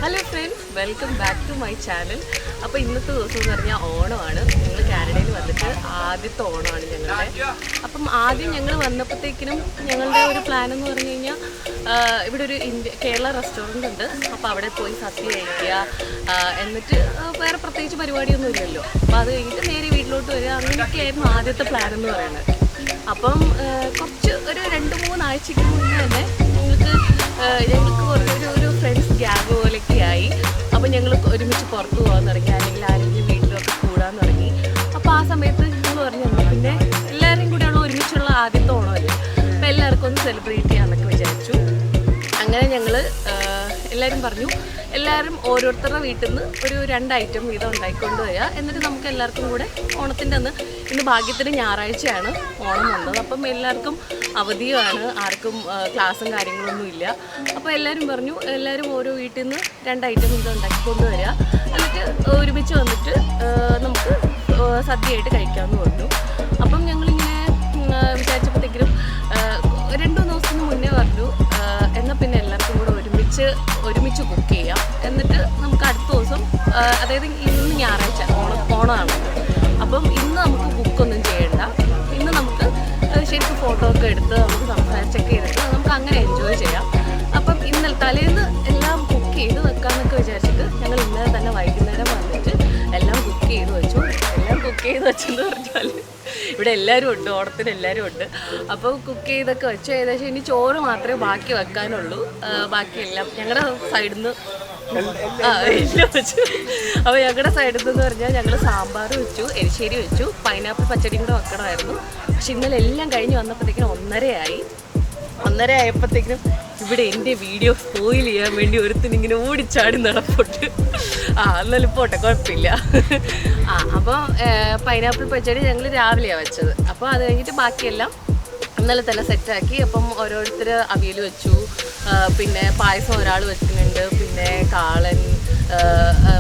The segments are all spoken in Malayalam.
Hello friends, welcome back to my channel. അപ്പോൾ ഇന്നത്തെ ദിവസം എന്ന് പറഞ്ഞാൽ ഓണമാണ്. ഞങ്ങൾ കാനഡയിൽ വന്നിട്ട് ആദ്യത്തെ ഓണമാണ് ഞങ്ങളുടെ. അപ്പം ആദ്യം ഞങ്ങൾ വന്നപ്പോഴത്തേക്കിനും ഞങ്ങളുടെ ഒരു പ്ലാൻ എന്ന് പറഞ്ഞു കഴിഞ്ഞാൽ ഇവിടെ ഒരു കേരള റെസ്റ്റോറൻ്റ് ഉണ്ട്. അപ്പോൾ അവിടെ പോയി സദ്യ കഴിക്കുക, എന്നിട്ട് വേറെ പ്രത്യേകിച്ച് പരിപാടിയൊന്നും ഇല്ലല്ലോ. അപ്പോൾ അത് കഴിഞ്ഞിട്ട് നേരെ വീട്ടിലോട്ട് വരിക, അങ്ങനെയൊക്കെയായിരുന്നു ആദ്യത്തെ പ്ലാൻ എന്ന് പറയുന്നത്. അപ്പം കുറച്ച് ഒരു 2-3 ആഴ്ചയ്ക്ക് മുന്നേ തന്നെ ഞങ്ങൾക്ക് ഒരു ഫ്രണ്ട്സ് ഗ്യാങ് പോലെയൊക്കെ ആയി. അപ്പോൾ ഞങ്ങൾ ഒരുമിച്ച് പുറത്ത് പോകാൻ തുടങ്ങി, അല്ലെങ്കിൽ ആരെങ്കിലും വീട്ടിലൊക്കെ കൂടാൻ തുടങ്ങി. അപ്പോൾ ആ സമയത്ത് ഞങ്ങൾ പറഞ്ഞു പിന്നെ എല്ലാവരും കൂടെയുള്ള ഒരുമിച്ചുള്ള ആദ്യത്തെ ഓണമല്ലേ, അപ്പോൾ എല്ലാവർക്കും ഒന്ന് സെലിബ്രേറ്റ് ചെയ്യാമെന്നൊക്കെ വിചാരിച്ചു. അങ്ങനെ ഞങ്ങൾ എല്ലാവരും പറഞ്ഞു എല്ലാവരും ഓരോരുത്തരുടെ വീട്ടിൽ നിന്ന് ഒരു 2 ഐറ്റം വീതം ഉണ്ടായിക്കൊണ്ട് വരിക, എന്നിട്ട് നമുക്ക് എല്ലാവർക്കും കൂടെ ഓണത്തിൻ്റെ അന്ന്, ഇന്ന് ഭാഗ്യത്തിന് ഞായറാഴ്ചയാണ് ഓണം വന്നത്, അപ്പം എല്ലാവർക്കും അവധിയാണ്, ആർക്കും ക്ലാസ്സും കാര്യങ്ങളൊന്നും ഇല്ല. അപ്പോൾ എല്ലാവരും പറഞ്ഞു എല്ലാവരും ഓരോ വീട്ടിൽ നിന്ന് 2 ഐറ്റം വീതം ഉണ്ടാക്കിക്കൊണ്ട് വരിക, എന്നിട്ട് ഒരുമിച്ച് വന്നിട്ട് നമുക്ക് സദ്യയായിട്ട് കഴിക്കാമെന്ന് പറഞ്ഞു. അപ്പം ഞങ്ങളിങ്ങനെ വിചാരിച്ചപ്പോഴത്തേക്കും 2-3 ദിവസത്തിന് മുന്നേ പറഞ്ഞു എന്നാൽ പിന്നെ എല്ലാവർക്കും കൂടെ ഒരുമിച്ച് കുക്ക് ചെയ്യാം, എന്നിട്ട് നമുക്ക് അടുത്ത ദിവസം, അതായത് ഇന്ന് ഞായറാഴ്ച ഓണമാണ്, അപ്പം ഇന്ന് നമുക്ക് കുക്കൊന്നും ചെയ്യണ്ട, ഇന്ന് നമുക്ക് ശരിക്കും ഫോട്ടോ ഒക്കെ എടുത്ത് നമുക്ക് സംസാരിച്ചൊക്കെ എടുത്ത് നമുക്ക് അങ്ങനെ എൻജോയ് ചെയ്യാം. അപ്പം ഇന്നലെ തലേന്ന് എല്ലാം കുക്ക് ചെയ്ത് വെക്കാമെന്നൊക്കെ വിചാരിച്ചിട്ട് ഞങ്ങൾ ഇന്നലെ തന്നെ വൈകുന്നേരം വന്നിട്ട് എല്ലാം കുക്ക് ചെയ്ത് വെച്ചു. എല്ലാം കുക്ക് ചെയ്ത് വെച്ചെന്ന് പറഞ്ഞാൽ ഇവിടെ എല്ലാവരും ഉണ്ട്, ഓണത്തിന് എല്ലാവരും ഉണ്ട്. അപ്പോൾ കുക്ക് ചെയ്തൊക്കെ വെച്ചു. ഏകദേശം ഇനി ചോറ് മാത്രമേ ബാക്കി വെക്കാനുള്ളൂ, ബാക്കിയെല്ലാം ഞങ്ങളുടെ സൈഡിൽ നിന്ന് എല്ലാം വെച്ചു. അപ്പോൾ ഞങ്ങളുടെ സൈഡിൽ നിന്ന് പറഞ്ഞാൽ ഞങ്ങൾ സാമ്പാർ വെച്ചു, എരിശ്ശേരി വെച്ചു, പൈനാപ്പിൾ പച്ചടിയും കൂടെ വെക്കണമായിരുന്നു. പക്ഷെ ഇന്നലെ എല്ലാം കഴിഞ്ഞ് വന്നപ്പോഴത്തേക്കിനും 1:30 ആയപ്പോഴത്തേക്കിനും ഇവിടെ എൻ്റെ വീഡിയോ സ്പോയിൽ ചെയ്യാൻ വേണ്ടി ഒരുത്തിനിങ്ങനെ ഓടിച്ചാടി നടപ്പോട്ട്. എന്നാലും പോട്ടെ, കുഴപ്പമില്ല. അപ്പോൾ പൈനാപ്പിൾ പച്ചടി ഞങ്ങൾ രാവിലെയാണ് വെച്ചത്. അപ്പോൾ അത് കഴിഞ്ഞിട്ട് ബാക്കിയെല്ലാം ഇന്നലെ തന്നെ സെറ്റാക്കി. അപ്പം ഓരോരുത്തർ അവിയൽ വെച്ചു, പിന്നെ പായസം ഒരാൾ വെക്കുന്നുണ്ട്, പിന്നെ കാളൻ,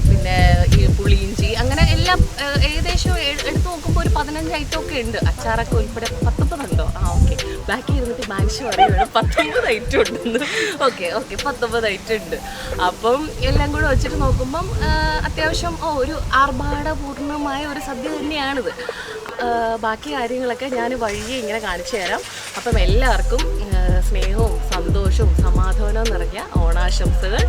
പിന്നെ ഈ പുളിയിഞ്ചി, അങ്ങനെ എല്ലാം ഏകദേശം എടുത്ത് നോക്കുമ്പോൾ ഒരു 15 ഐറ്റം ഒക്കെ ഉണ്ട്. അച്ചാറൊക്കെ ഉൾപ്പെടെ 19 ഉണ്ടോ? ഓക്കെ, ബാക്കി ഇരുന്നിട്ട് മനുഷ്യ പറയുകയാണ് 19 ഐറ്റം ഉണ്ടെന്ന്. ഓക്കെ 19 ഐറ്റം ഉണ്ട്. അപ്പം എല്ലാം കൂടെ വെച്ചിട്ട് നോക്കുമ്പം അത്യാവശ്യം ഒരു ആർഭാടപൂർണമായ ഒരു സദ്യ തന്നെയാണിത്. ബാക്കി കാര്യങ്ങളൊക്കെ ഞാൻ വഴിയെ ഇങ്ങനെ കാണിച്ചു തരാം. അപ്പം എല്ലാവർക്കും സ്നേഹവും സന്തോഷവും സമാധാനവും നിറഞ്ഞ ഓണാശംസകൾ.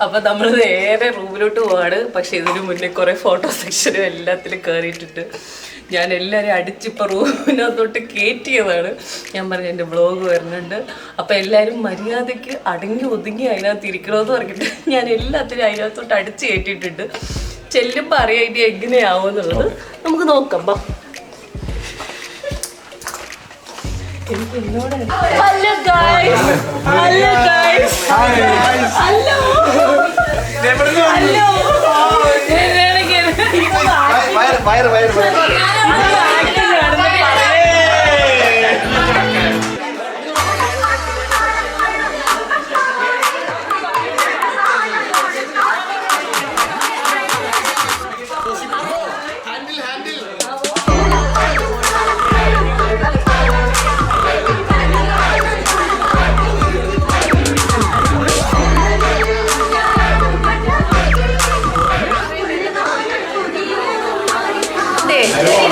അപ്പം നമ്മൾ നേരെ റൂമിലോട്ട് പോവാണ്. പക്ഷെ ഇതിനു മുന്നേ കുറേ ഫോട്ടോ സെക്ഷനും എല്ലാത്തിലും കയറിയിട്ടുണ്ട്. ഞാൻ എല്ലാവരും അടിച്ചിപ്പോൾ റൂമിനകത്തോട്ട് കയറ്റിയതാണ്. ഞാൻ പറഞ്ഞു എൻ്റെ വ്ളോഗ് വരുന്നുണ്ട്, അപ്പോൾ എല്ലാവരും മര്യാദയ്ക്ക് അടങ്ങി ഒതുങ്ങി അതിനകത്ത് ഇരിക്കണമെന്ന് പറഞ്ഞിട്ട് ഞാൻ എല്ലാത്തിനും അതിനകത്തോട്ട് അടിച്ച് കയറ്റിയിട്ടുണ്ട്. ചെല്ലുമ്പോൾ അറിയാം ഇനി എങ്ങനെയാവും എന്നുള്ളത്. നമുക്ക് നോക്കാം. Hello guys, hello guys, hello hello.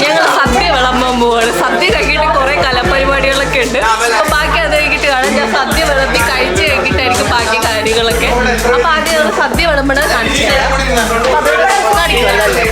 ഞങ്ങൾ സദ്യ വിളമ്പാൻ പോവാണ്. സദ്യ കഴിഞ്ഞിട്ട് കുറേ കലപരിപാടികളൊക്കെ ഉണ്ട്. അപ്പോൾ ബാക്കി അത് കഴിഞ്ഞിട്ട് കാണാം. ഞാൻ സദ്യ വിളമ്പി കഴിച്ച് കഴിഞ്ഞിട്ടായിരിക്കും ബാക്കി കാര്യങ്ങളൊക്കെ. അപ്പോൾ ആദ്യം ഞങ്ങൾ സദ്യ വിളമ്പണത് കാണിച്ചു തരാം. അപ്പോൾ അതോടെ കാണിക്കുമല്ലോ അല്ലേ.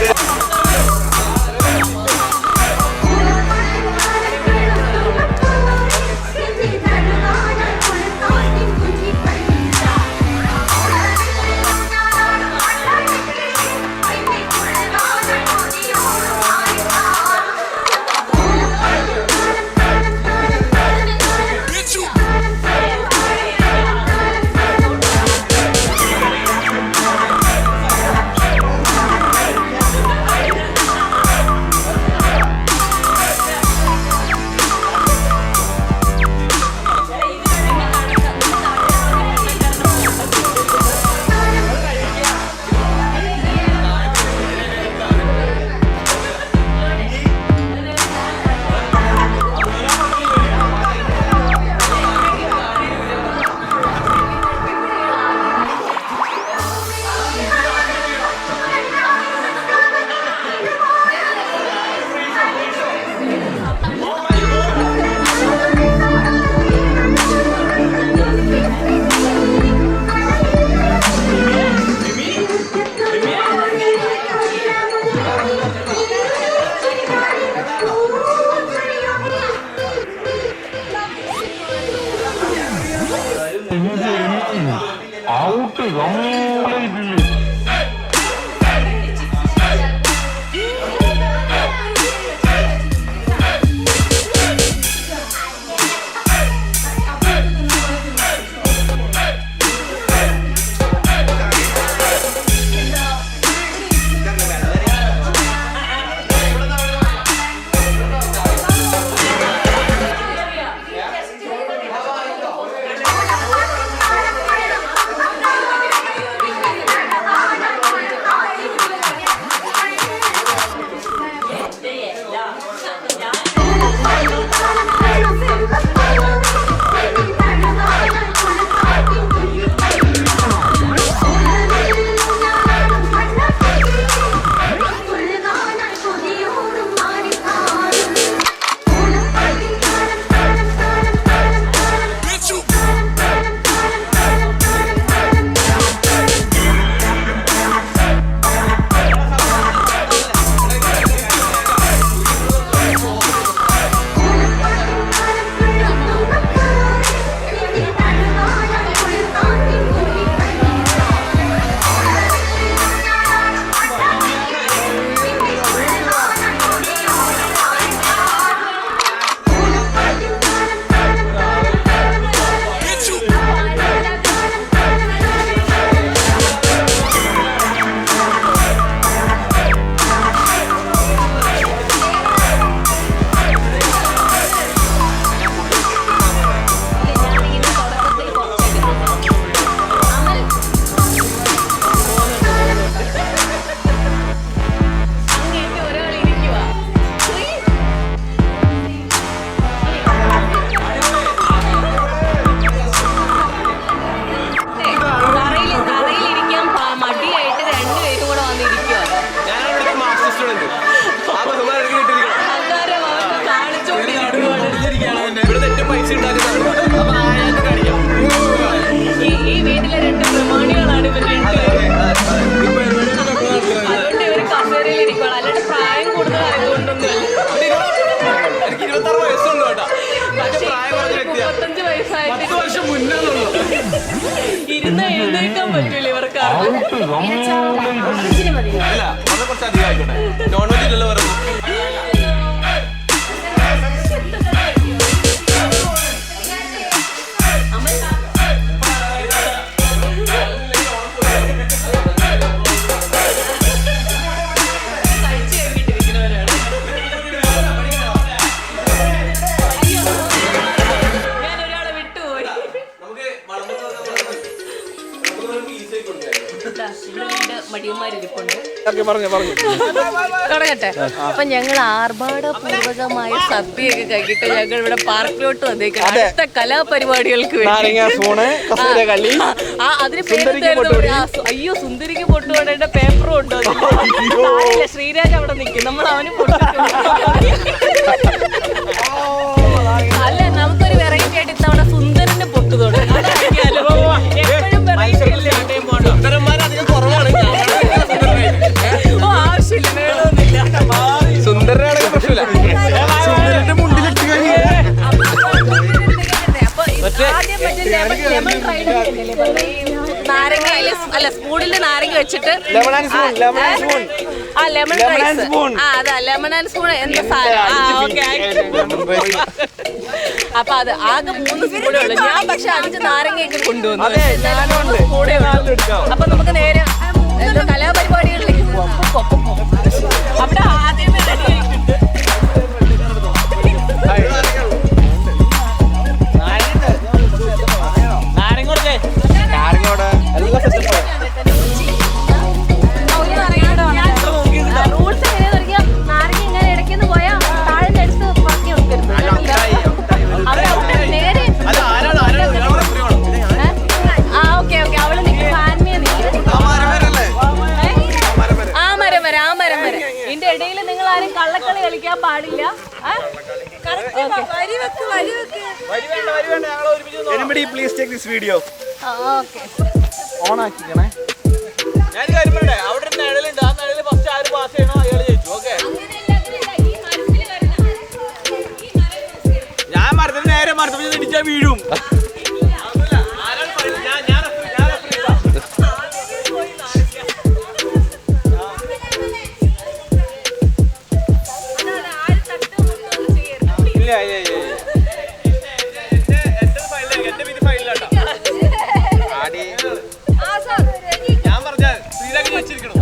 തുടങ്ങട്ടെ. അപ്പൊ ഞങ്ങൾ ആർഭാടപൂർവകമായ സദ്യയൊക്കെ കഴിഞ്ഞിട്ട് ഞങ്ങൾ ഇവിടെ പാർക്കിലോട്ട് വന്നേക്കാം അടുത്ത കലാപരിപാടികൾക്ക് വേണ്ടി. അതിന് അയ്യോ സുന്ദരിക്ക് പൊട്ടുകൊടേണ്ട പേപ്പറും ഉണ്ടോ? ശ്രീരാജ് അവിടെ നിൽക്കും, നമ്മൾ അവന് അല്ല നമുക്കൊരു വെറൈറ്റി ആയിട്ട് ഇത്തവണ സുന്ദരന്റെ പൊട്ടു തുടങ്ങി. എപ്പോഴും വെറൈറ്റി അല്ലേ? ആവശ്യമില്ല, വേണമെന്നില്ല. സുന്ദരനാണെങ്കിൽ പ്രശ്നമില്ല. നാരങ്ങയില് അല്ല സ്പൂണില് നാരങ്ങ വെച്ചിട്ട് ലെമൺ റൈസ്. അതാ ലെമൺ ആൻഡ് സ്പൂൺ എന്താ സാധനം. അപ്പൊ അത് ആകെ 3 സ്പൂണേ ഉള്ളൂ. ഞാൻ പക്ഷെ 5 നാരങ്ങയൊക്കെ കൊണ്ടുവന്നു. അപ്പൊ നമുക്ക് നേരെ എന്തോ കലാപരിപാടികളിലേക്ക് അവിടെ ആദ്യമേ റെഡി ആയിട്ടുണ്ട്. റൂൾസ് എങ്ങനെയാ നാരങ്ങ ഇങ്ങനെ ഇടയ്ക്കെന്ന് പോയാ താഴെ എടുത്ത് ബാക്കി വെക്കരുത്. നേരെ ഓക്കെ അവള് നിൽക്കും. ഫാൻമിയെ നിൽക്കും. ആ മരം വരെ ഇതിന്റെ ഇടയിൽ നിങ്ങൾ ആരും കള്ളക്കളി കളിക്കാൻ പാടില്ല. Anybody please take this video. Okay on ആക്കിക്കണേ. ഞാൻ കാര്യം പറയട്ടെ, അവിടെ ഒരു നിഴലുണ്ട്. ആ നിഴല് ഫസ്റ്റ് ആര് പാസ് ചെയ്യണോ അയാൾ ജയിച്ചു. ഓക്കെ, ഞാൻ മരത്തിന് നേരെ മരത്തിൽ ഇടിച്ചാൽ വീഴും. ഞാൻ പറഞ്ഞ ശ്രീരാഗ് വെച്ചിരിക്കണു.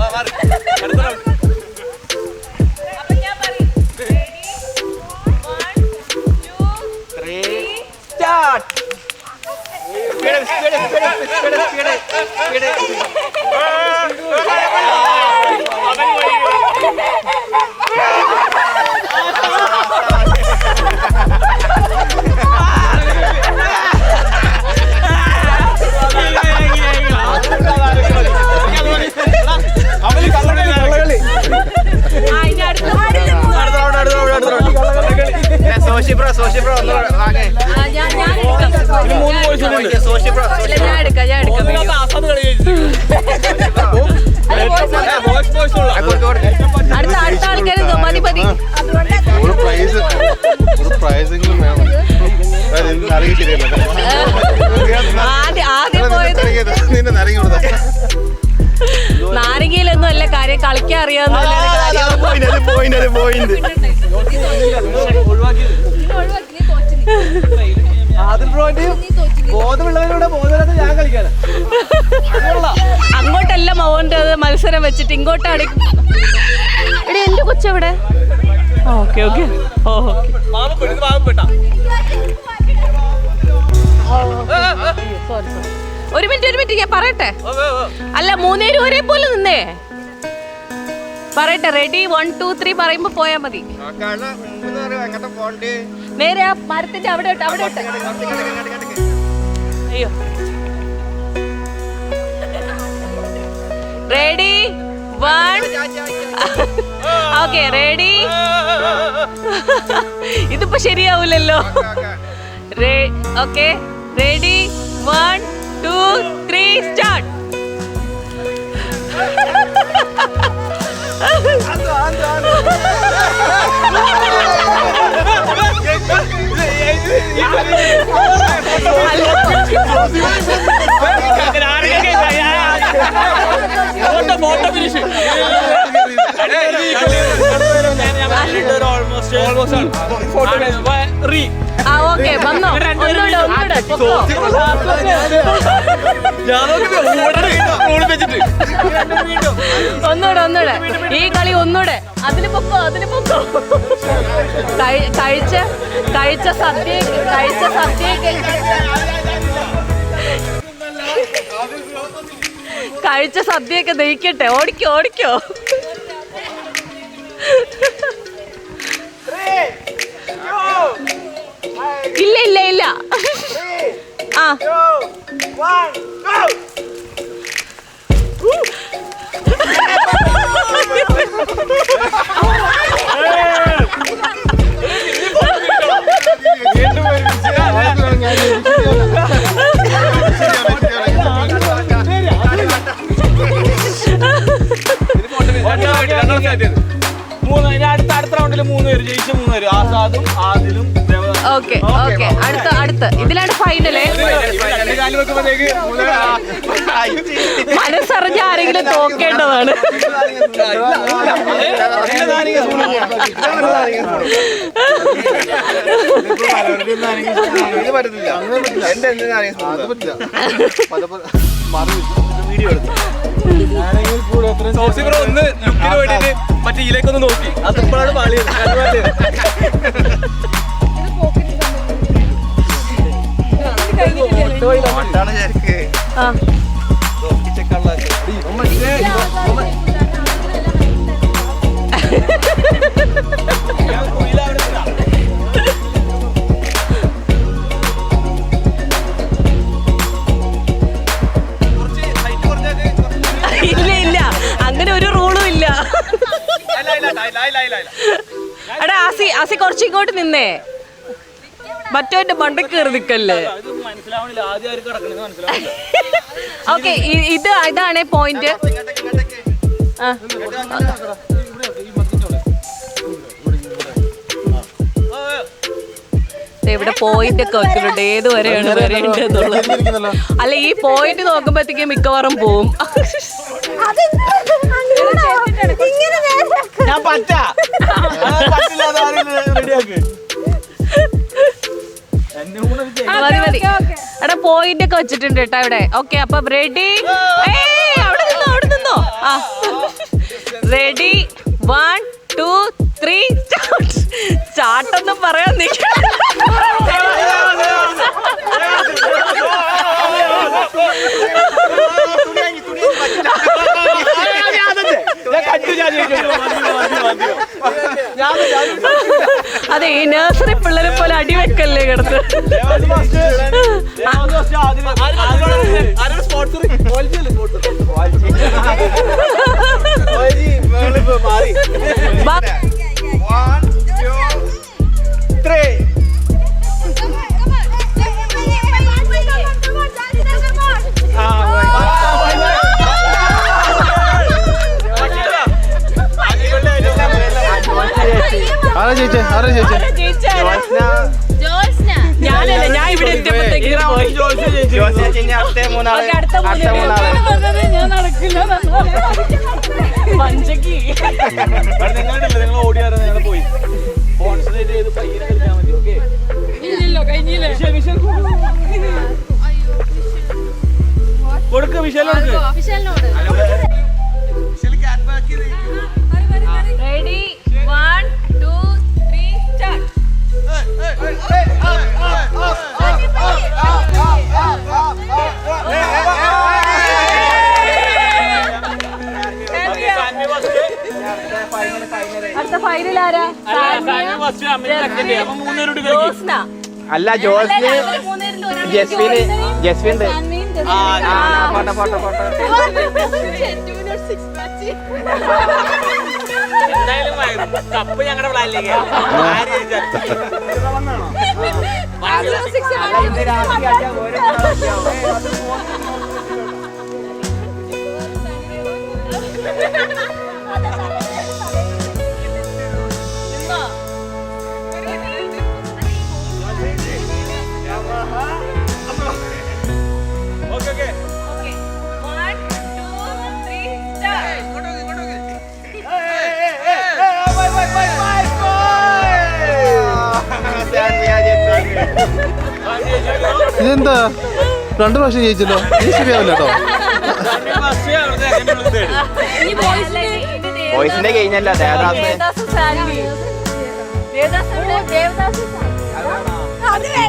അടുത്ത ആൾക്കാർ മതി മതി. ആദ്യം പോയത് നാരങ്ങയിലൊന്നും അല്ല കാര്യം, കളിക്കാൻ അറിയാവുന്ന അങ്ങോട്ടല്ല മോന്റെ മത്സരം വെച്ചിട്ട് ഇങ്ങോട്ടാണ്. ഇവിടെ എന്റെ കൊച്ചെവിടെ? Okay okay. ഒരു മിനിറ്റ് ഞാൻ പറയട്ടെ. അല്ല 3 ഒരേ പോലെ നിന്നേ പറയട്ടെ. റെഡി 1 2 3 പറയുമ്പോ പോയാ മതി. നേരെ ആ മരത്തിന്റെ അവിടെ ഇട്ട്. അയ്യോ റെഡി 1 ഓക്കെ റെഡി. ഇതിപ്പോ ശരിയാവൂലല്ലോ. Okay ready 1 2 3 start. Photo finish. Okay വന്നോ. ഒന്നൂടെ ഈ കളി ഒന്നൂടെ. അതിന് പൊക്കോ. കഴിച്ച സദ്യയൊക്കെ ദഹിക്കട്ടെ. ഓടിക്കോ. ഇല്ല ആ അടുത്ത റൗണ്ടിൽ 3 പേര് ജയിച്ച 3 പേര് ആസാദും ആദിലും. ഓക്കെ അടുത്ത ഇതിലാണ് ഫൈനല്. മനസ്സറിഞ്ഞ ആരെങ്കിലും തോക്കേണ്ടതാണ്. ഒന്ന് ലുക്കിന് വേണ്ടിട്ട് മറ്റേ ഇതിലേക്കൊന്ന് നോക്കി. അതിപ്പോഴാണ് പാളിയത്. ഇല്ല അങ്ങനെ ഒരു റൂളും ഇല്ല. എടാ ആസി കുറച്ച് ഇങ്ങോട്ട് നിന്നേ. മറ്റോന്റെ മണ്ടക്ക് കയറി നിക്കല്ലേ. ഓക്കെ ഇതാണ് പോയിന്റ്. ഇവിടെ പോയിന്റ് ഒക്കെ വെക്കുന്നുണ്ട്. ഏത് വരെയാണ് വരേണ്ടതെന്നുള്ളത്. അല്ല ഈ പോയിന്റ് നോക്കുമ്പോഴത്തേക്കും മിക്കവാറും പോവും. ഞാൻ പറ്റില്ല. മതി മതി. എടാ പോയിന്റ് ഒക്കെ വെച്ചിട്ടുണ്ട് കേട്ടോ ഇവിടെ. ഓക്കെ അപ്പൊ റെഡി? അവിടെ നിന്നോ. ആ റെഡി 1 2 3 സ്റ്റാർട്ടൊന്നും പറയാൻ അതെ ഈ നഴ്സറി പിള്ളേരെ പോലെ അടിവെക്കല്ലേ കിടന്ന്. ഞാനല്ല, ഞാൻ ഇവിടെ എത്തിയപ്പോഴത്തേക്ക് പഞ്ചക്ക് നിങ്ങൾ ഓടിയാറ് ഞങ്ങൾ പോയി കോൺസെൻട്രേറ്റ് ചെയ്ത് പയ്യെ കളിക്കാൻ മതി. ഓക്കെ കൊടുക്ക് വിശാലോട്. Ready 1 2 3 start. അടുത്ത ഫൈനൽ ആരാ? അല്ല ജോസ്ന് ജസ്വിൻ എന്തായാലും കപ്പ് ഞങ്ങളുടെ പ്ലാനിലേക്ക് ഇതെന്താ 2 പ്രാവശ്യം ജയിച്ചല്ലോ. നീ ശരിയാവില്ല കേട്ടോ. ബോയ്സിന്റെ കഴിഞ്ഞല്ലോ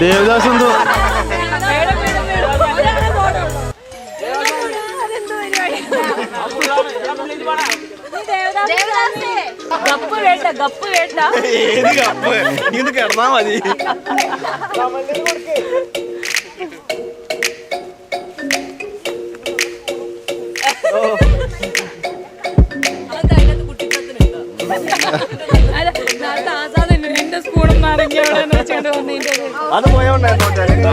ദേവദാസ് എന്തോ ഗപ്പ് വേണ്ട ഏത് കപ്പ് നീ ഒന്ന് കിടന്നാ മതി. നിന്റെ സ്കൂളും നാരങ്ങ അത് പോയോണ്ടായിരുന്നു.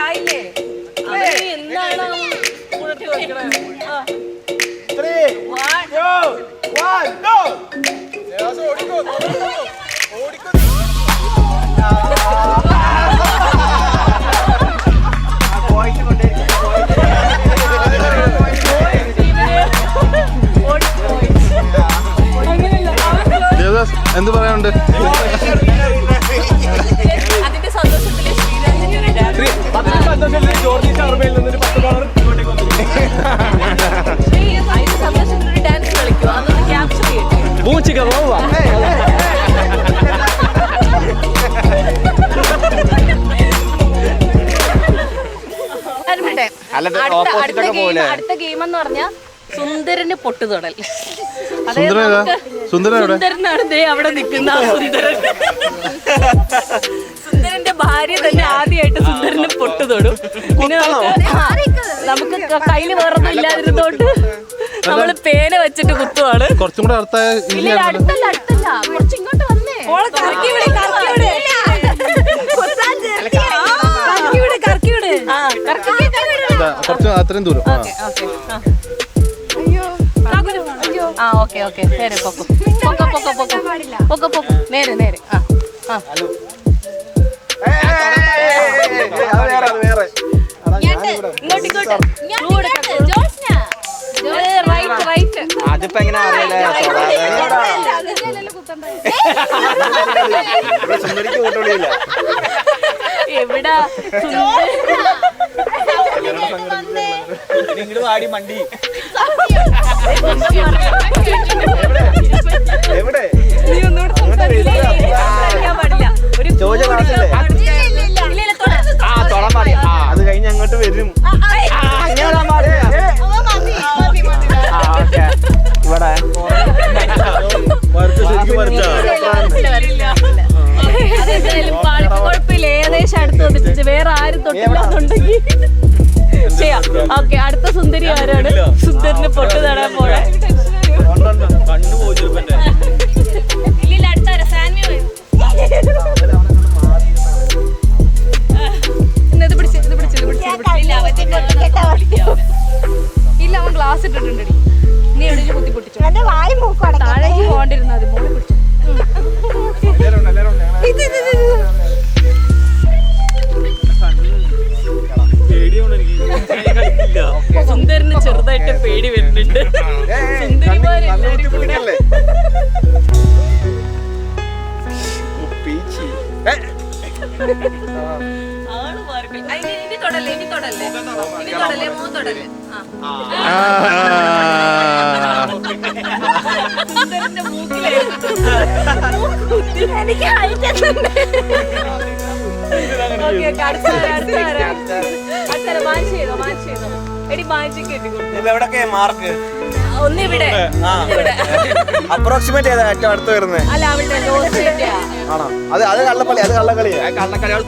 ആയില്ലേ? എന്താണ് ദേവദാസ് എന്ത് പറയാനുണ്ട്? അതിന്റെ സന്തോഷത്തില് ജോർജി ഷാർമയിൽ നിന്നൊരു അതിന്റെ സന്തോഷത്തിലൊരു ഡാൻസ് കളിക്കും. അതൊന്ന് ക്യാപ്ചർ ചെയ്യട്ടെ. പൂച്ചിക്ക പോവാ. അടുത്ത ഗെയിം എന്ന് പറഞ്ഞാൽ സുന്ദരന് പൊട്ടുതൊടൽ. സുന്ദരനാണ് ദേ അവിടെ നിൽക്കുന്ന സുന്ദരൻ. സുന്ദരന്റെ ഭാര്യ തന്നെ ആദ്യമായിട്ട് സുന്ദരന് പൊട്ടുതൊടും. പിന്നെ നമുക്ക് കയ്യില് വേറൊന്നും ഇല്ലാതിരുന്നോണ്ട് നമ്മള് പേന വെച്ചിട്ട് കുത്തുവാണ്. കുറച്ചും കൂടെ അടുത്തല്ല, കുറച്ച് ഇങ്ങോട്ട് വന്നേ. കുറച്ച് അത്രയും ദൂരം. ആ ഓക്കെ ഓക്കെ നേരെ പൊക്കോ പൊക്കോ പൊക്കോ പൊക്കോ പൊക്കോ പൊക്കോ നേരെ നേരെ ആ ആ ഇങ്ങോട്ട് ഇങ്ങോട്ട് റൈറ്റ് റൈറ്റ് അതിപ്പോ എങ്ങനെ അറിയാലേ സുന്ദരിക്ക് കൂട്ടുകൂടിയില്ല. എവിടാ ഇങ്ങോട്ട് വാടി മണ്ടി. എവിടെ നീ ഒന്നുകൂടെ സംസാരിക്കാൻ പാടില്ല ഒരു ചോദിച്ച ക്ലാസ്സില്ലേ? ആ തൊടാൻ പാടില്ല. അത് കഴിഞ്ഞ് അങ്ങോട്ട് വരും. അങ്ങനെ പാടില്ല. ഓക്കെ ഇവിടെ കുഴപ്പമില്ല ഏകദേശം അടുത്ത് വന്നിട്ട് വേറെ ആരും തൊട്ടില്ലാന്നുണ്ടെങ്കിൽ ചെയ്യാം. ഓക്കെ അടുത്ത സുന്ദരി ആരാണ്? സുന്ദരിന് പൊട്ട് തടാൻ പോണേ. കണ്ണു പോയി ഇല്ല അടുത്താരാ? സാൻവി പോയി. ഇത് പിടിച്ച് ഇത് പിടിച്ച് ഇല്ല അവൻ ഗ്ലാസ് ഇട്ടിട്ടുണ്ട്. നീ എവിടെ കുത്തി പൊട്ടിച്ചു താഴേക്ക് പോകണ്ടിരുന്ന അത് മോളെ പിടിച്ചു. സുന്ദരന് ചെറുതായിട്ട് പേടി വരുന്നുണ്ട്. സുന്ദരിമാരെല്ലാരും കൂടെ ആള് മാറി. ഇനി തൊടല്ലേ ഇനി തൊടല്ലേ ഇനി തൊടല്ലേ മോൻ തൊടല്ലേ. സുന്ദരന്റെ മൂക്കിലായിരുന്നു. എനിക്ക് എടി മാഞ്ചിക്ക് എവിടൊക്കെ മാർക്ക് ഒന്നിവിടെ അപ്രോക്സിമേറ്റ് ചെയ്താ ഏറ്റവും അടുത്ത് വരുന്നത്. അല്ല അവിടെ ആണോ? അത് കള്ളക്കളി. അത് കള്ളക്കളിയാ.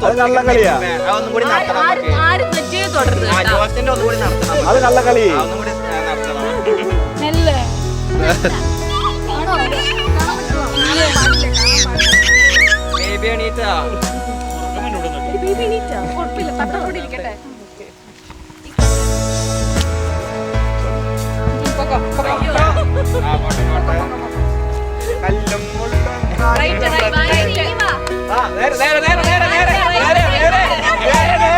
അത് കള്ളക്കളിയാ. ഒന്നും കൂടി നടത്തണം. ആരും നെറ്റിയെ തുടരുത്. ജോസിന്റെ ഒന്നും കൂടി നടത്തണം. അത് കള്ളക്കളി. ഒന്നും കൂടി നടത്തണം. ബേബി എണീറ്റാ. ബേബി എണീറ്റാ കുഴപ്പമില്ല തട്ടോടെ ഇരിക്കട്ടെ. കല്ലും റൈറ്റ് റൈറ്റ് റൈറ്റ് നേരെ നേരെ നേരെ നേരെ നേരെ നേരെ നേരെ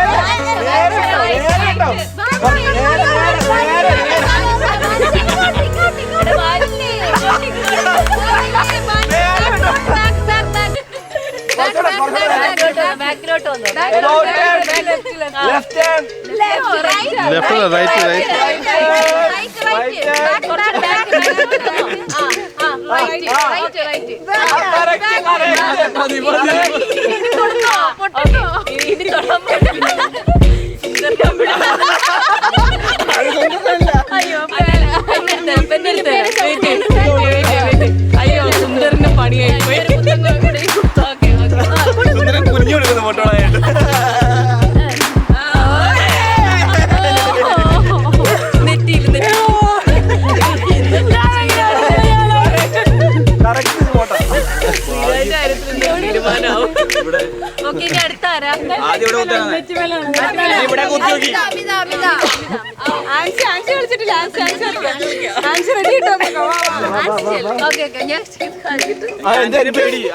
ബാക്കിലോട്ട് വന്നു. Left hand left right right അയ്യോ സുന്ദരന്റെ പണിയായി പോയി. കുഞ്ഞു കൊടുക്കുന്ന ഫോട്ടോളായിട്ട്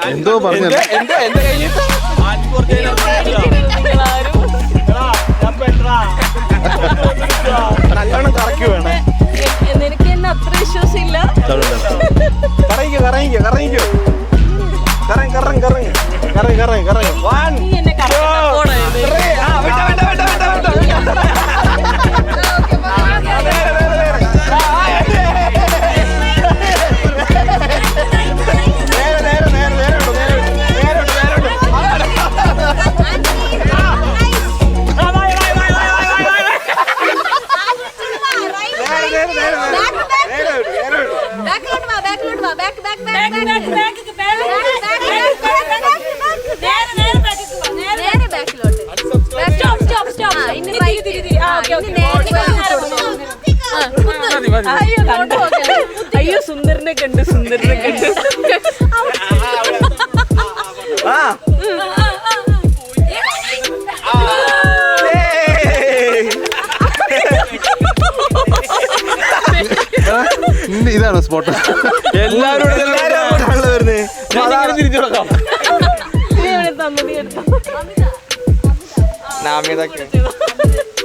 എന്തോ പറഞ്ഞു നല്ലോണം കറക്കി വേണേ. നിനക്ക് എന്നെ അത്ര വിശ്വാസം ഇല്ല. കറങ്ങിക്കോ കറങ്ങിക്കോ കറങ്ങിക്കോ കറങ്ങി കറങ്ങി കറങ്ങി കറങ്ങി കറങ്ങി കറങ്ങി. വൺ നീ എന്നെ കറക്റ്റ് അയ്യോ സുന്ദരനെ കണ്ട് സുന്ദരനെ കണ്ട് ഇതാണ് സ്പോട്ട്. എല്ലാരും വരുന്നേ തിരിച്ചു കൊടുക്കാം.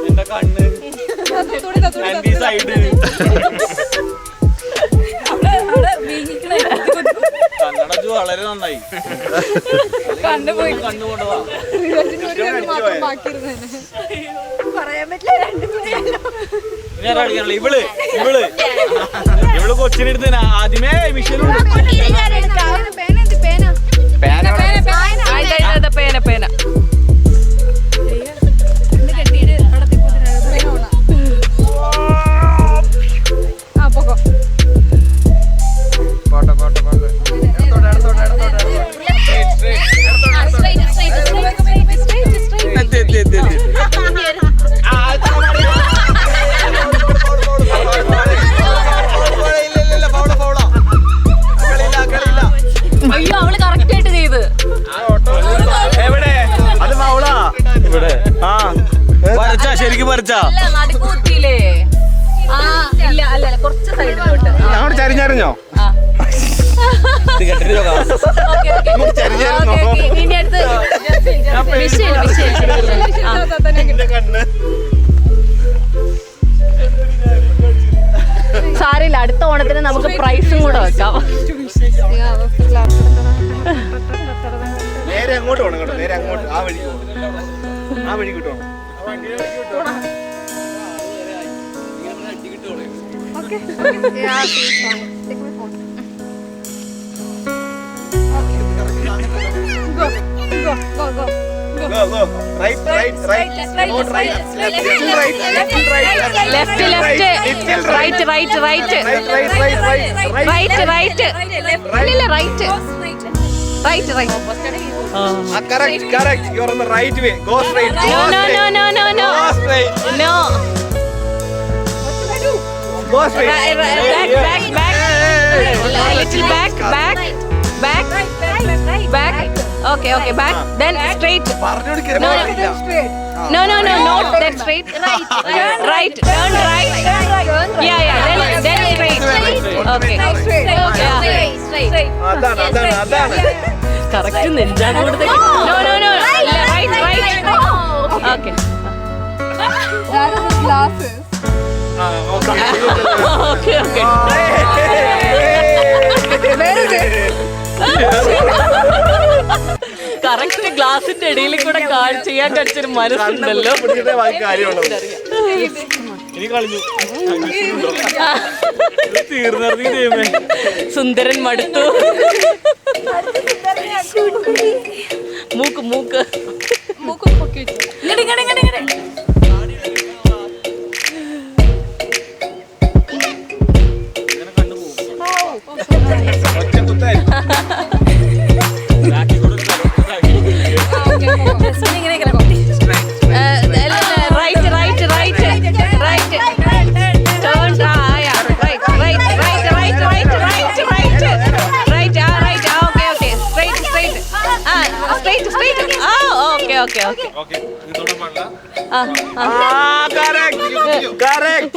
എന്റെ കണ്ണ് സൈഡ് കണ്ണടച്ചു വളരെ നന്നായി. കണ്ണുകൊണ്ടതാ ഇവള് കൊച്ചിനെടുത്ത് ആദ്യമേ മിഷനുണ്ട്. പേന അയ്യോ അവള് കറക്റ്റ് ആയിട്ട് ചെയ്ത്. എവിടെ അത് ഫൗളാ ഇവിടെ ആ വരച്ചാ ശരിക്കും വരച്ചാ നടുക്കൂത്തിയില്ലേ? ആ ഇല്ല അല്ല കുറച്ച് സൈഡിലോട്ട്. അങ്ങോട്ട് ചരിഞ്ഞറിഞ്ഞോ ഇനി അടുത്ത് സാരില്ല, അടുത്ത ഓണത്തിന് നമുക്ക് പ്രൈസും കൂടെ വെക്കാം. നേരെ അങ്ങോട്ട് പോകണം കേട്ടോ, നേരെ അങ്ങോട്ട് ആ വഴി കിട്ടണം. Go. Right. Remote right. Left. Right. Left right right right Correct. You're on the right way. Go straight. No. Go straight. No. Go straight. Back. Little back. Okay. Back. Then straight. No. Not that straight. Right. Turn right. Yeah. Then straight. Okay. അതാണ്. Correct. നെഞ്ചാണ് കൊടുത്തത്. No. Right. Okay. Glasses. Okay. Correct ഗ്ലാസിന്റെ ഇടയിൽ കൂടെ ചെയ്യാൻ കഴിച്ചൊരു മനസ്സുണ്ടല്ലോ. ഇനി കളഞ്ഞു തീർന്നറിഞ്ഞേ സുന്ദരൻ മടുത്തു. മൂക്ക് Okay. Correct.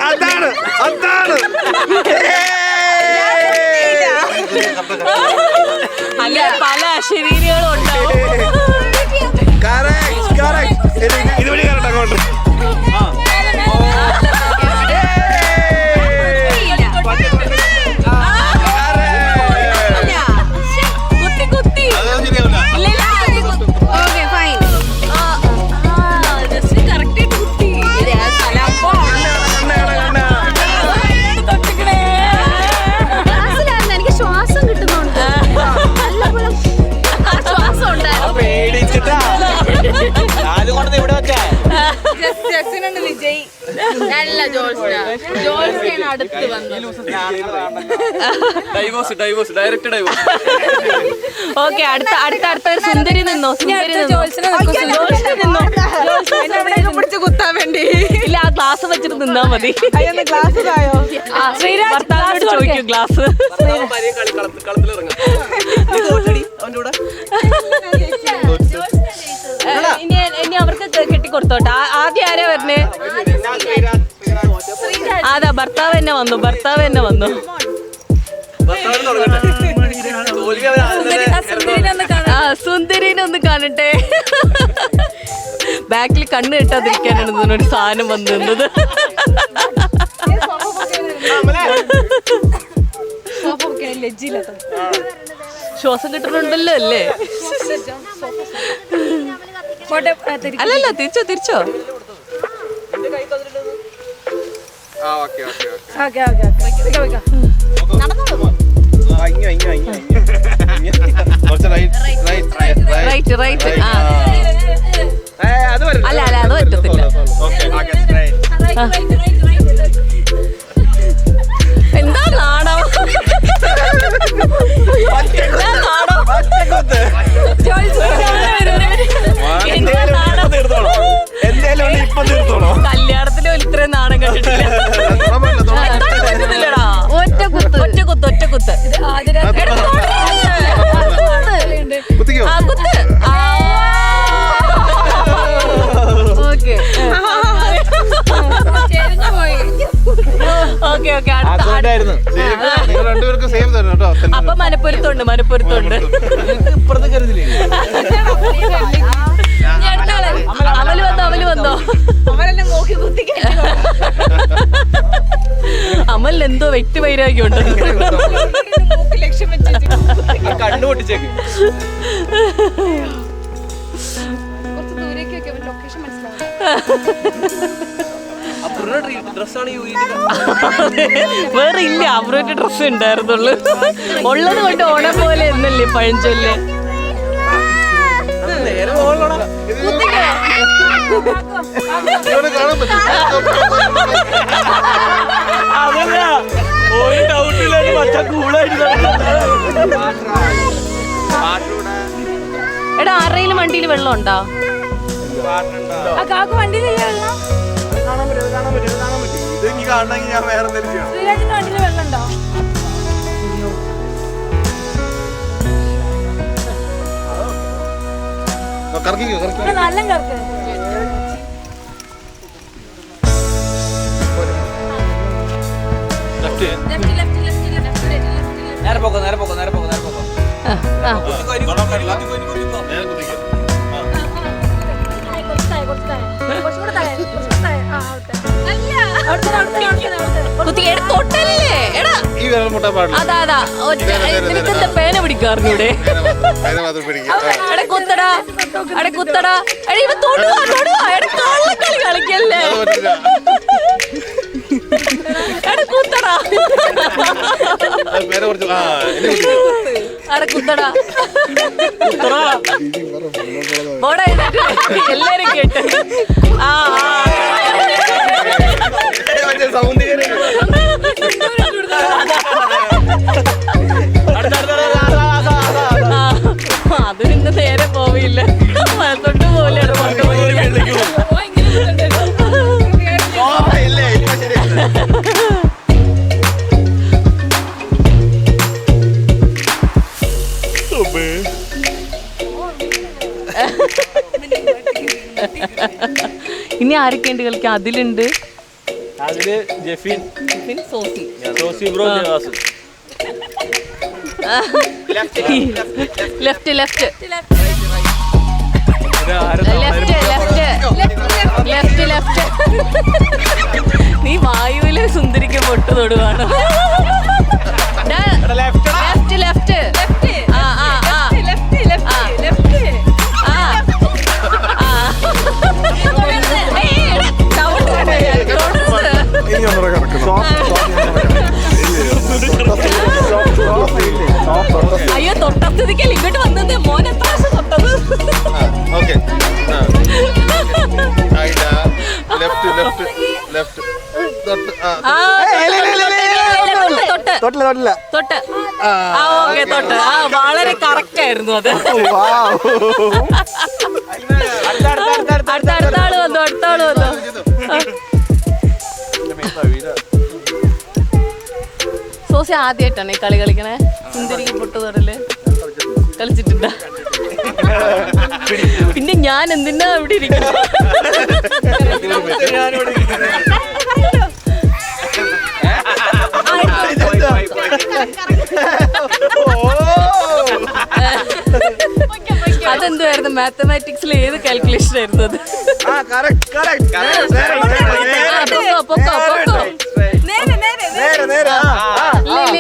അതാണ്. അല്ല പല അശരീരികളും ഉണ്ടാവും. Correct. ഇതുവഴി കറക്റ്റ് അങ്ങോട്ട്. കുത്തി Okay, fine. എനിക്ക് ശ്വാസം കിട്ടുന്നുണ്ട്. ശ്വാസം ഉണ്ടായിരുന്നു. പേടിച്ചിട്ടാ അതുകൊണ്ട് ഇവിടെ വെച്ചാ ജസ്റ്റിനുണ്ട് വിജയ്. നല്ല ജോൾസിനാണ് അടുത്ത് വന്നത്. Divorce direct divorce. ഓക്കെ അടുത്ത ഒരു സുന്ദരി നിന്നോ. പിടിച്ച് കുത്താൻ വേണ്ടി ഇല്ല, ആ ഗ്ലാസ് വെച്ചിട്ട് നിന്നാ മതി. ഗ്ലാസ് തായോ. ഭർത്താവിനോട് ചോദിക്കും ഗ്ലാസ്. ഇനി അവർക്ക് കെട്ടിക്കൊടുത്തോട്ടെ. ആദ്യം ആരാ വരണേ? അതാ ഭർത്താവ് ഭർത്താവ് തന്നെ വന്നു ആ സുന്ദരിനെ ഒന്ന് കാണട്ടെ. ബാക്കിൽ കണ്ണ് കെട്ടാതിരിക്കാനാണ് ഇതിനൊരു സാധനം വന്നു നിന്നത്. ശ്വാസം കിട്ടുന്നുണ്ടല്ലോ അല്ലേ? അല്ലല്ല തിരിച്ചോ റൈറ്റ്. അല്ല അത് പറ്റത്തില്ല. എന്താ നാടോ കല്യാണത്തിന് ഇത്രയും നാണം കണ്ടിട്ടില്ല. ഒറ്റ കുത്ത്. അപ്പൊ മനപ്പുരത്തുണ്ട് അവല് വന്നോ അമൽ എന്തോ വ്യക്തി വൈരാഗ്യമുണ്ട്. കണ്ണുപൊട്ടിച്ചേക്ക്. വേറെ ഇല്ല, അവരൊരു ഡ്രസ്സ് ഉണ്ടായിരുന്നുള്ളു. ഉള്ളത് കൊണ്ട് ഓണം പോലെ എന്നല്ലേ പഴഞ്ചൊല്ല്. എടാ ആരുടെയും വണ്ടിയിൽ വെള്ളം ഉണ്ടോ? വണ്ടിയിൽ വെള്ളം ഉണ്ടോ? നല്ല കറക്ക്. നേരെ പോക്കോ. അതാ നിനക്കെന്താ പേന പിടിക്കാറിഞ്ഞൂടെ? കുത്തടാ ഇവ തൊടുവാ കള്ളക്കളി കളിക്കല്ലേ? കുത്തടാ കുത്തടാ പോടാ എല്ലാരും കേട്ട്. അതിന് ഇന്ന് നേരെ പോവില്ല, തൊട്ട് പോലെയാണ്. ഇനി ആരൊക്കെയുണ്ട് കളിക്കാൻ? അതിലുണ്ട് ജെഫിൻ, സോസി ബ്രോ, ദേവാസ്. ലെഫ്റ്റ് നീ വായുവിലെ സുന്ദരിക്ക് പൊട്ട് തൊടുവാണ്. ലെഫ്റ്റ് അയ്യോ തൊട്ടസ്ഥിതിക്കല്ല ഇങ്ങോട്ട് വന്നത്. മോൻ എത്ര പ്രാവശ്യം തൊട്ടത്? തൊട്ട് വളരെ കറക്റ്റ് ആയിരുന്നു അത്. അടുത്ത ആള് വന്നു. സോസി ആദ്യമായിട്ടാണ് ഈ കളി കളിക്കണേ. സുന്ദരിക്ക് പൊട്ട് തൊടല് കളിച്ചിട്ടുണ്ട? പിന്നെ ഞാൻ എന്തിനാ ഇവിടെ ഇരിക്കുന്നത്? മാത്തമാറ്റിക്സിൽ ഏത് കാൽക്കുലേഷൻ ആയിരുന്നു അത്?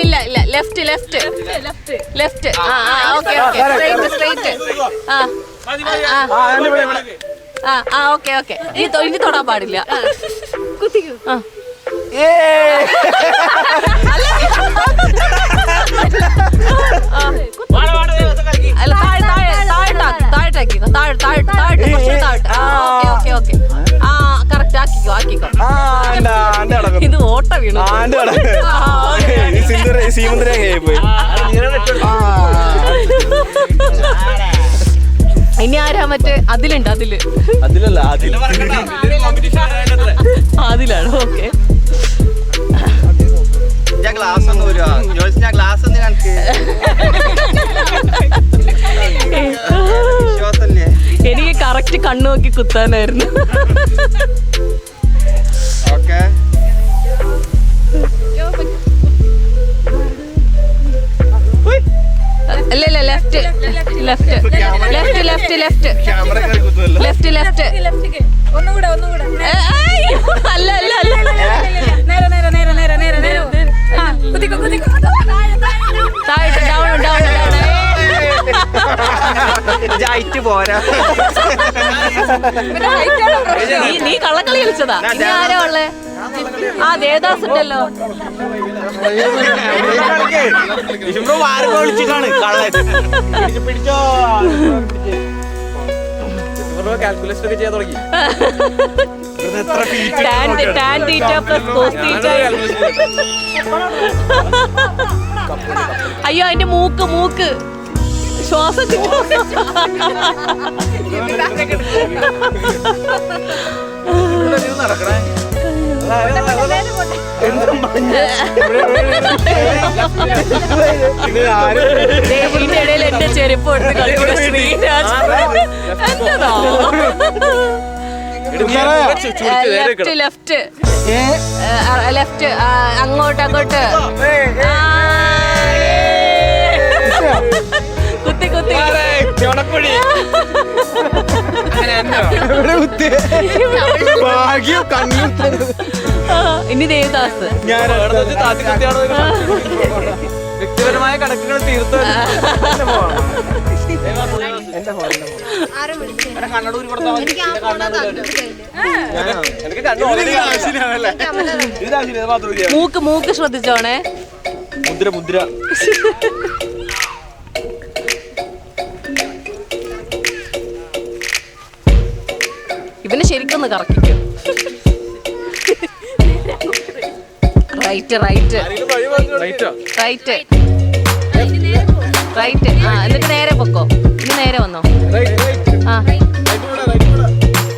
ഇല്ല ലെഫ്റ്റ് ഓക്കെ സ്ട്രൈറ്റ് ഓക്കെ ഇനി തൊടാൻ പാടില്ല. കുത്തിക്കൂ. അല്ല താഴോട്ടാക്കിക്കോ. ഓക്കെ ആ കറക്റ്റ് ആക്കിക്കോ. ഇത് ഓട്ട വീണു. ഇനി ആരാ മറ്റേ അതിലുണ്ട് അതിലാണ്. ഓക്കെ എനിക്ക് കറക്റ്റ് കണ്ണു നോക്കി കുത്താനായിരുന്നു. അല്ല ലെഫ്റ്റ് ഒന്നുകൂടെ അല്ല നേരെ കുത്തിക്കോ പോരാ. നീ കള്ളക്കളി കളിച്ചതാ. ഇനി ആരാ ഉള്ളേ? ആ ദേവദാസ് ഉണ്ടല്ലോ. കാൽക്കുലേഷൻ ഒക്കെ ചെയ്യാൻ തുടങ്ങി. അയ്യോ അതിന്റെ മൂക്ക് ശ്വാസം നടക്കണേ. ഇതിന്റെ ഇടയിൽ എന്റെ ചെരുപ്പ് എടുത്ത് കളിക്കുന്ന ശ്രീരാജ്. ലെഫ്റ്റ് അങ്ങോട്ട് കുത്തി ഇനി ദേവദാസ്. വ്യക്തിപരമായ കണക്കുകൾ തീർത്തു. മൂക്ക് ശ്രദ്ധിച്ചോണേ. മുദ്ര ഇവന് ശരിക്കൊന്ന് കറക്കിക്കും. റൈറ്റ് എന്നിട്ട് നേരെ പൊക്കോ. ഇനി നേരെ വന്നോ. ആ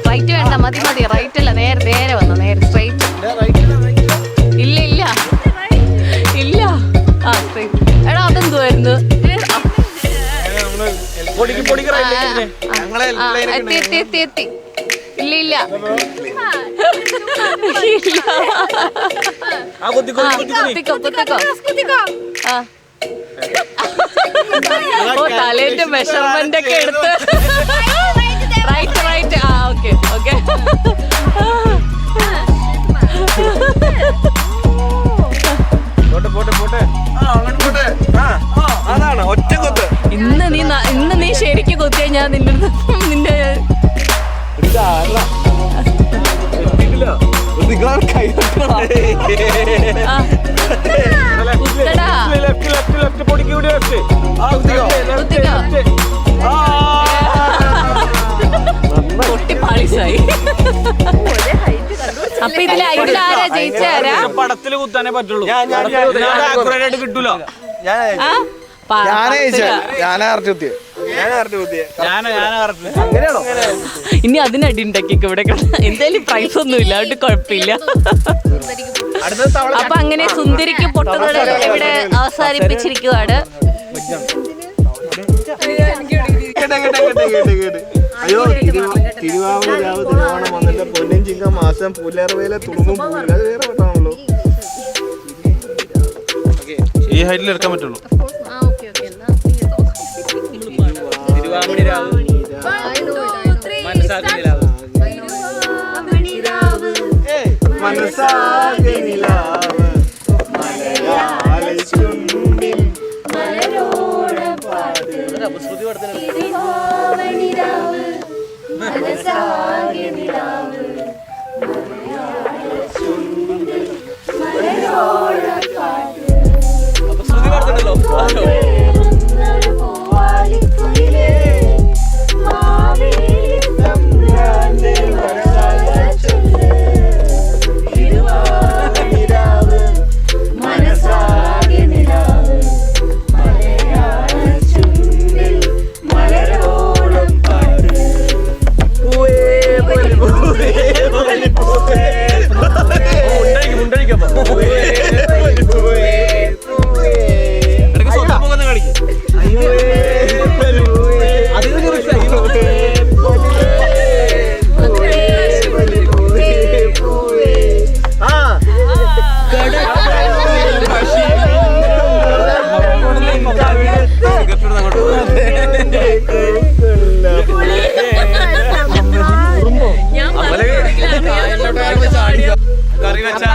റൈറ്റ് വേണ്ട, മതി റൈറ്റ് അല്ല, നേരെ വന്നോ. നേരെ സ്ട്രൈറ്റ്. ഇല്ല ആ സ്ട്രൈറ്റ്. എടാ അതെന്തുവായിരുന്നു? എത്തി. ഇല്ല കുത്തിക്കോ. ഓ തലേന്റെ മെഷർമെന്റ് ഒക്കെ എടുത്ത് റൈറ്റ്. ആ ഓക്കെ അതാണ് ഒറ്റ കൊത്ത്. ഇന്ന് നീ ശരിക്കും കൊത്തിയാ ഞാൻ നിന്റെ പൊട്ടിപ്പാളിസായി. അപ്പൊ ഇതിലാരാ ജയിച്ചാരാ? പടത്തില് കുത്താനേ പറ്റുള്ളൂ. കിട്ടൂല. ഇനി അതിനടി ഉണ്ടാക്കിക്കോ. ഇവിടെ എന്തായാലും പ്രൈസ് ഒന്നുമില്ല, അതുകൊണ്ട് കുഴപ്പമില്ല. അപ്പൊ അങ്ങനെ സുന്ദരിക്ക് പൊട്ടുന്നത് ഇവിടെ അവസാനിപ്പിച്ചിരിക്കുവാണ്. അയ്യോ തിരുവാവൂർ രാവ് തിരുവോണം വന്നിട്ട് പൊന്നിൻ ചിങ്ങ മാസം പുലർവേല തുളുമ്പും പൂവില്ല. അത് വേറെ പട്ടാണല്ലോ. ഈ ഹൈറ്റിൽ എടുക്കാൻ പറ്റുള്ളൂ. തിരുവാമണി രാവ് മനസ്സാകെ നിലാവ് മലയാള ചുണ്ടിൽ ശ്രുതി പഠിത്തം അപ്പൊ ശ്രുതി പഠിത്തണ്ടല്ലോ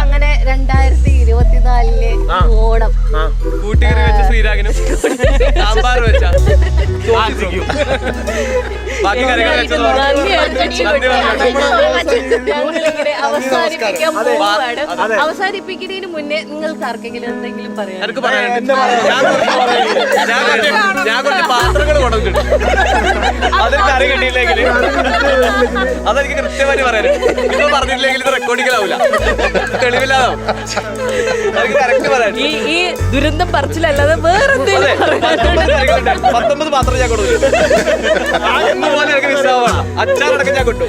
അങ്ങനെ 2024 ഓണം കൂട്ടുകറി വെച്ച ശ്രീരാഗിനും സാമ്പാർ വെച്ച ബാക്കി കറികൾ ഞങ്ങളിങ്ങനെ അവസാനിപ്പിക്കാൻ പോവാണ്. അവസാനിപ്പിക്കുന്നതിന് മുന്നേ നിങ്ങൾക്ക് ആർക്കെങ്കിലും എന്തെങ്കിലും പറയാം? എനിക്ക് പറയാനുണ്ട്. ഞാൻ കുറച്ച് പാത്രങ്ങൾ കൊണ്ടുവന്നിട്ടുണ്ട്. അതൊരു കറി കിട്ടിയില്ലെങ്കിൽ അതെനിക്ക് കൃത്യമായിട്ട് പറയാനുണ്ട്. ഇപ്പൊ പറഞ്ഞിട്ടില്ലെങ്കിൽ ഇത് റെക്കോർഡിക്കലാവൂല, തെളിവില്ലാതാവും. എനിക്ക് കറക്റ്റ് പറയാൻ ഈ ദുരന്തം പറച്ചിലല്ലാതെ വേറെ 19 പാത്രം ഞാൻ കൊടുത്തു. പോലെ എനിക്ക് മിസ്സാവാണ്. അച്ചാറടക്കം ഞാൻ കൊണ്ടു.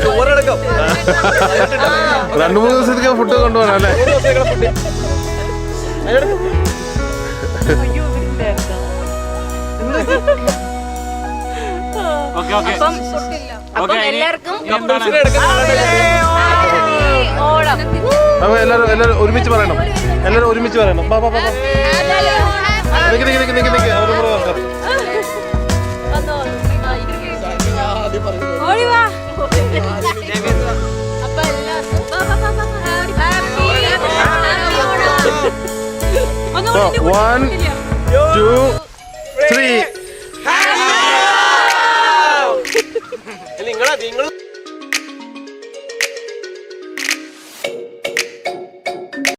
ചോറടക്കം 2-3 ദിവസത്തേക്ക് ഫുഡ് കൊണ്ടുപോകണം അല്ലേ? അപ്പം എല്ലാവർക്കും ഓണം. അപ്പൊ എല്ലാരും ഒരുമിച്ച് പറയണം. എല്ലാരും ഒരുമിച്ച് പറയണം. ബാ ബാ ബാ. നിക്ക്. ഓടിവാ. അപ്പൊ എല്ലാവർക്കും ഒന്നുകൂടി 1, 2, 3. നിങ്ങളെ